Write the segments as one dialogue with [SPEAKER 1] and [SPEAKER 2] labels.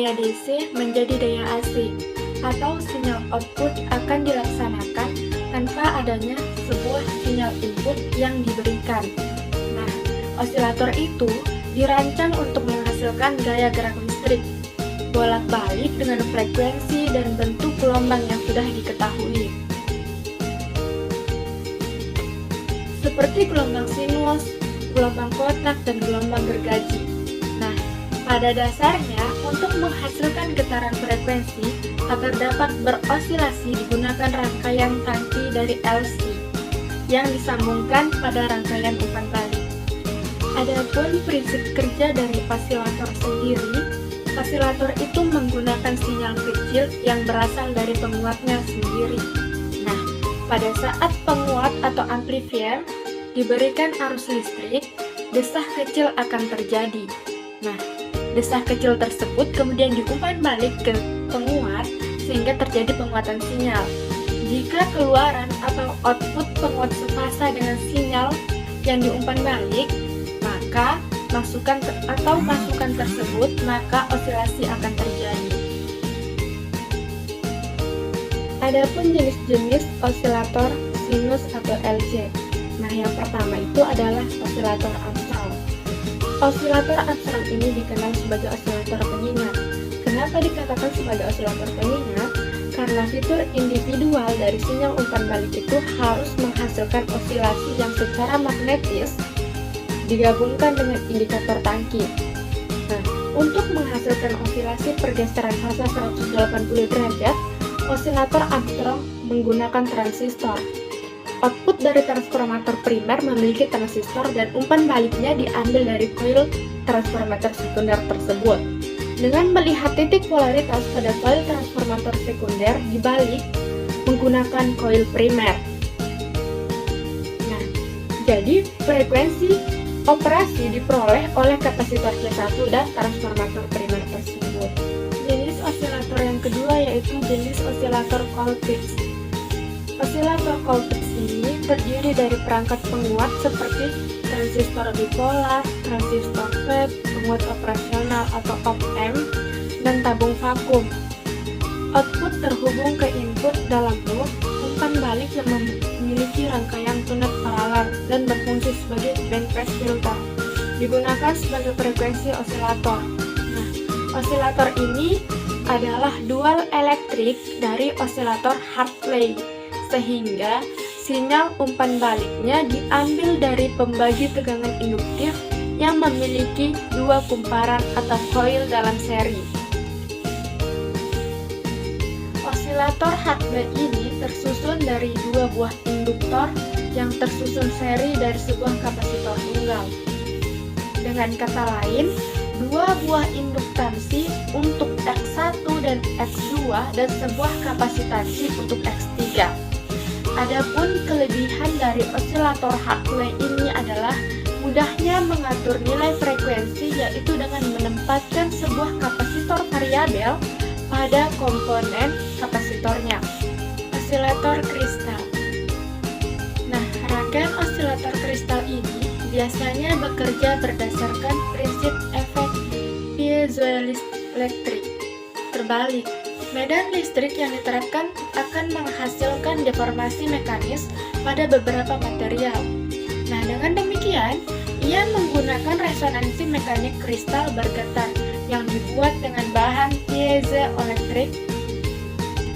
[SPEAKER 1] daya DC menjadi daya AC, atau sinyal output akan dilaksanakan tanpa adanya sebuah sinyal input yang diberikan. Nah, osilator itu dirancang untuk menghasilkan gaya gerak listrik bolak-balik dengan frekuensi dan bentuk gelombang yang sudah diketahui, seperti gelombang sinus, gelombang kotak, dan gelombang gergaji. Nah, pada dasarnya, untuk menghasilkan getaran frekuensi agar dapat berosilasi digunakan rangkaian tangki dari LC yang disambungkan pada rangkaian umpan balik. Adapun prinsip kerja dari osilator sendiri, osilator itu menggunakan sinyal kecil yang berasal dari penguatnya sendiri. Nah, pada saat penguat atau amplifier diberikan arus listrik, desah kecil akan terjadi. Nah, desah kecil tersebut kemudian diumpan balik ke penguat sehingga terjadi penguatan sinyal. Jika keluaran atau output penguat sefasa dengan sinyal yang diumpan balik, maka masukan tersebut, maka osilasi akan terjadi. Adapun jenis-jenis osilator sinus atau LC. Nah, yang pertama itu adalah osilator Armstrong. Osilator Armstrong ini dikenal sebagai osilator pengingat. Kenapa dikatakan sebagai osilator pengingat? Karena fitur individual dari sinyal umpan balik itu harus menghasilkan osilasi yang secara magnetis digabungkan dengan indikator tangki. Nah, untuk menghasilkan osilasi pergeseran fasa 180 derajat, osilator Armstrong menggunakan transistor. Output dari transformator primer memiliki transistor dan umpan baliknya diambil dari koil transformator sekunder tersebut. Dengan melihat titik polaritas pada koil transformator sekunder dibalik menggunakan koil primer. Nah, jadi frekuensi operasi diperoleh oleh kapasitor C1 dan transformator primer tersebut. Jenis osilator yang kedua yaitu jenis osilator Colpitts. Osilator Colpitts ini terdiri dari perangkat penguat seperti transistor bipolar, transistor FET, penguat operasional atau op-amp, dan tabung vakum. Output terhubung ke input dalam loop, umpan balik yang memiliki rangkaian tunet paralel dan berfungsi sebagai bandpass filter. Digunakan sebagai frekuensi osilator. Nah, osilator ini adalah dual elektrik dari osilator Hartley, sehingga sinyal umpan baliknya diambil dari pembagi tegangan induktif yang memiliki dua kumparan atau koil dalam seri. Osilator Hartley ini tersusun dari dua buah induktor yang tersusun seri dari sebuah kapasitor tunggal. Dengan kata lain, dua buah induktansi untuk X1 dan X2 dan sebuah kapasitansi untuk X3. Adapun kelebihan dari osilator Hartley ini adalah mudahnya mengatur nilai frekuensi, yaitu dengan menempatkan sebuah kapasitor variabel pada komponen kapasitornya. Osilator kristal. Nah, rangkaian osilator kristal ini biasanya bekerja berdasarkan prinsip efek piezoelektrik terbalik. Medan listrik yang diterapkan akan menghasilkan deformasi mekanis pada beberapa material. Nah, dengan demikian, ia menggunakan resonansi mekanik kristal bergetar yang dibuat dengan bahan piezoelektrik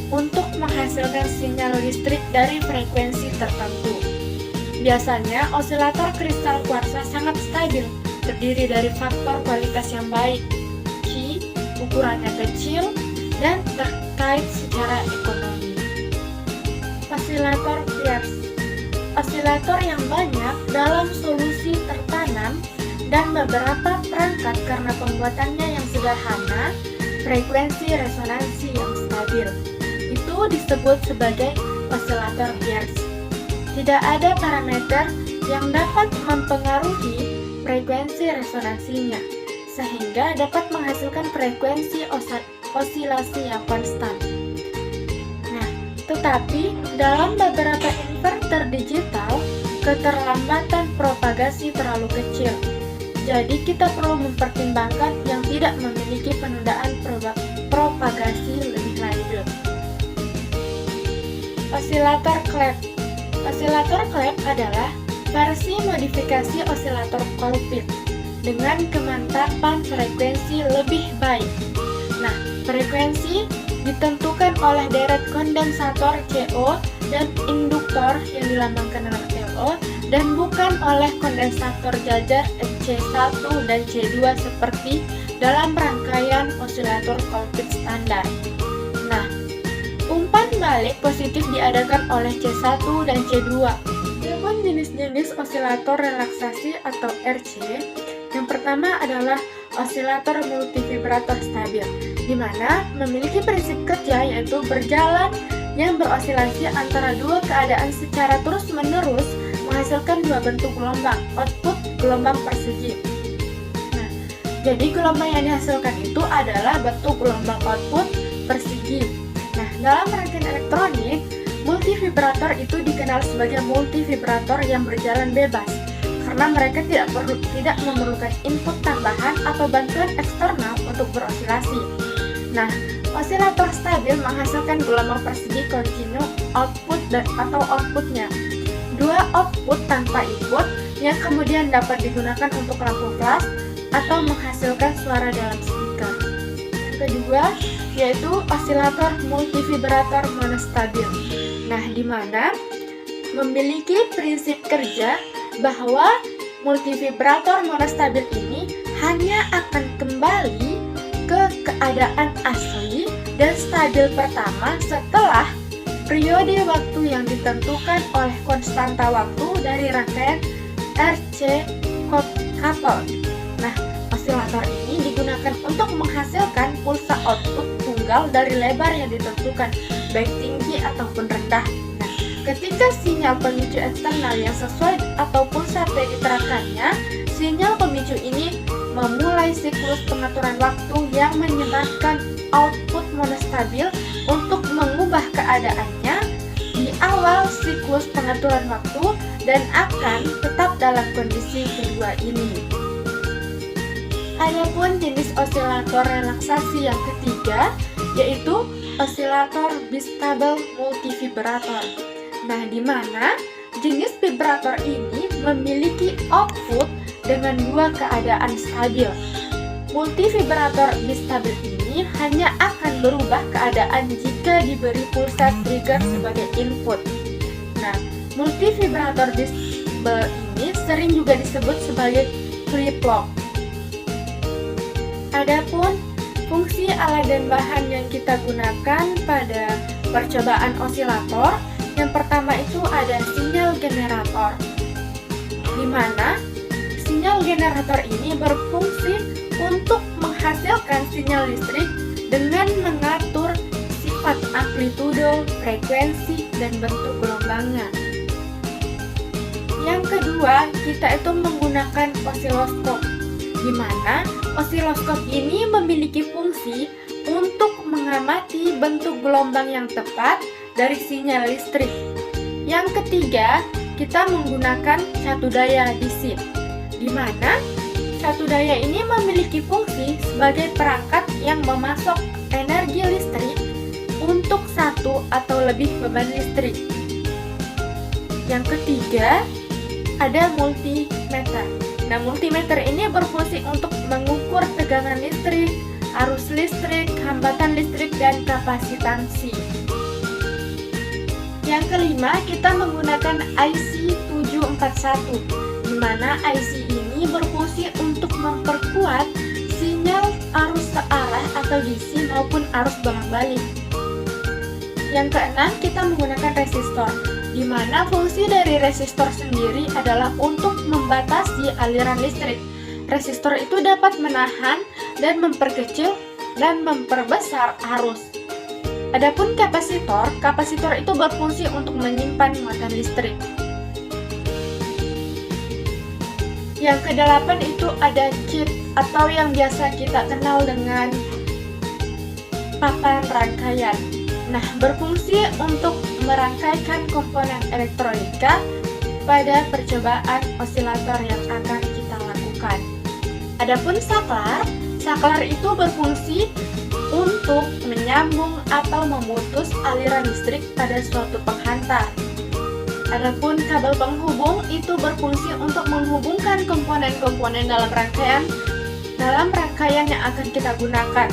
[SPEAKER 1] untuk menghasilkan sinyal listrik dari frekuensi tertentu. Biasanya, osilator kristal kuarsa sangat stabil, terdiri dari faktor kualitas yang baik, Q, ukurannya kecil, dan terkait secara ekonomi. Osilator Pierce. Osilator yang banyak dalam solusi tertanam dan beberapa perangkat karena pembuatannya yang sederhana, frekuensi resonansi yang stabil. Itu disebut sebagai osilator Pierce. Tidak ada parameter yang dapat mempengaruhi frekuensi resonansinya, sehingga dapat menghasilkan frekuensi osilasi yang konstan. Nah, tetapi dalam beberapa inverter digital, keterlambatan propagasi terlalu kecil. Jadi kita perlu mempertimbangkan yang tidak memiliki penundaan propagasi lebih lanjut. Osilator klep. Osilator klep adalah versi modifikasi osilator Colpitts dengan kemantapan frekuensi lebih baik. Nah, frekuensi ditentukan oleh deret kondensator CO dan induktor yang dilambangkan dengan LO dan bukan oleh kondensator jajar C1 dan C2 seperti dalam rangkaian osilator Colpitts standar. Nah, umpan balik positif diadakan oleh C1 dan C2. Adapun jenis-jenis osilator relaksasi atau RC, yang pertama adalah osilator multivibrator stabil, di mana memiliki prinsip kerja yaitu berjalan yang berosilasi antara dua keadaan secara terus-menerus menghasilkan dua bentuk gelombang, output gelombang persegi. Nah, jadi gelombang yang dihasilkan itu adalah bentuk gelombang output persegi. Nah, dalam rangkaian elektronik, multivibrator itu dikenal sebagai multivibrator yang berjalan bebas karena mereka tidak memerlukan input tambahan atau bantuan eksternal untuk berosilasi. Nah, osilator stabil menghasilkan gelombang persegi kontinu output atau outputnya. Dua output tanpa input yang kemudian dapat digunakan untuk lampu flash atau menghasilkan suara dalam speaker. Yang kedua yaitu osilator multivibrator monostabil. Nah, di mana memiliki prinsip kerja bahwa multivibrator monostabil ini hanya akan kembali ke keadaan asli dan stabil pertama setelah periode waktu yang ditentukan oleh konstanta waktu dari rangkaian RC couple. Nah, osilator ini digunakan untuk menghasilkan pulsa output tunggal dari lebar yang ditentukan, baik tinggi ataupun rendah. Nah, ketika sinyal pemicu eksternal yang sesuai atau pulsa T diterapkannya, sinyal pemicu ini memulai siklus pengaturan waktu yang menyebabkan output monostabil untuk mengubah keadaannya di awal siklus pengaturan waktu dan akan tetap dalam kondisi kedua ini. Adapun jenis osilator relaksasi yang ketiga yaitu osilator bistable multivibrator. Nah, di mana jenis vibrator ini memiliki output dengan dua keadaan stabil. Multivibrator bistabil ini hanya akan berubah keadaan jika diberi pulsa trigger sebagai input. Nah, multivibrator bistable ini sering juga disebut sebagai flip-flop. Adapun fungsi alat dan bahan yang kita gunakan pada percobaan osilator, yang pertama itu ada sinyal generator, di mana sinyal generator ini berfungsi untuk menghasilkan sinyal listrik dengan mengatur sifat amplitudo, frekuensi, dan bentuk gelombangnya. Yang kedua, kita itu menggunakan osiloskop, di mana osiloskop ini memiliki fungsi untuk mengamati bentuk gelombang yang tepat dari sinyal listrik. Yang ketiga, kita menggunakan catu daya DC, di mana catu daya ini memiliki fungsi sebagai perangkat yang memasok energi listrik untuk satu atau lebih beban listrik. Yang ketiga, ada multimeter. Nah, multimeter ini berfungsi untuk mengukur tegangan listrik, arus listrik, hambatan listrik, dan kapasitansi. Yang kelima, kita menggunakan IC 741, di mana IC ini berfungsi untuk memperkuat sinyal arus searah atau DC maupun arus bolak-balik. Yang keenam, kita menggunakan resistor, di mana fungsi dari resistor sendiri adalah untuk membatasi aliran listrik. Resistor itu dapat menahan dan memperkecil dan memperbesar arus. Adapun kapasitor itu berfungsi untuk menyimpan muatan listrik. Yang kedelapan itu ada chip atau yang biasa kita kenal dengan papan rangkaian. Nah, berfungsi untuk merangkaikan komponen elektronika pada percobaan osilator yang akan kita lakukan. Adapun saklar itu berfungsi untuk menyambung atau memutus aliran listrik pada suatu penghantar. Adapun kabel penghubung itu berfungsi untuk menghubungkan komponen-komponen dalam rangkaian yang akan kita gunakan.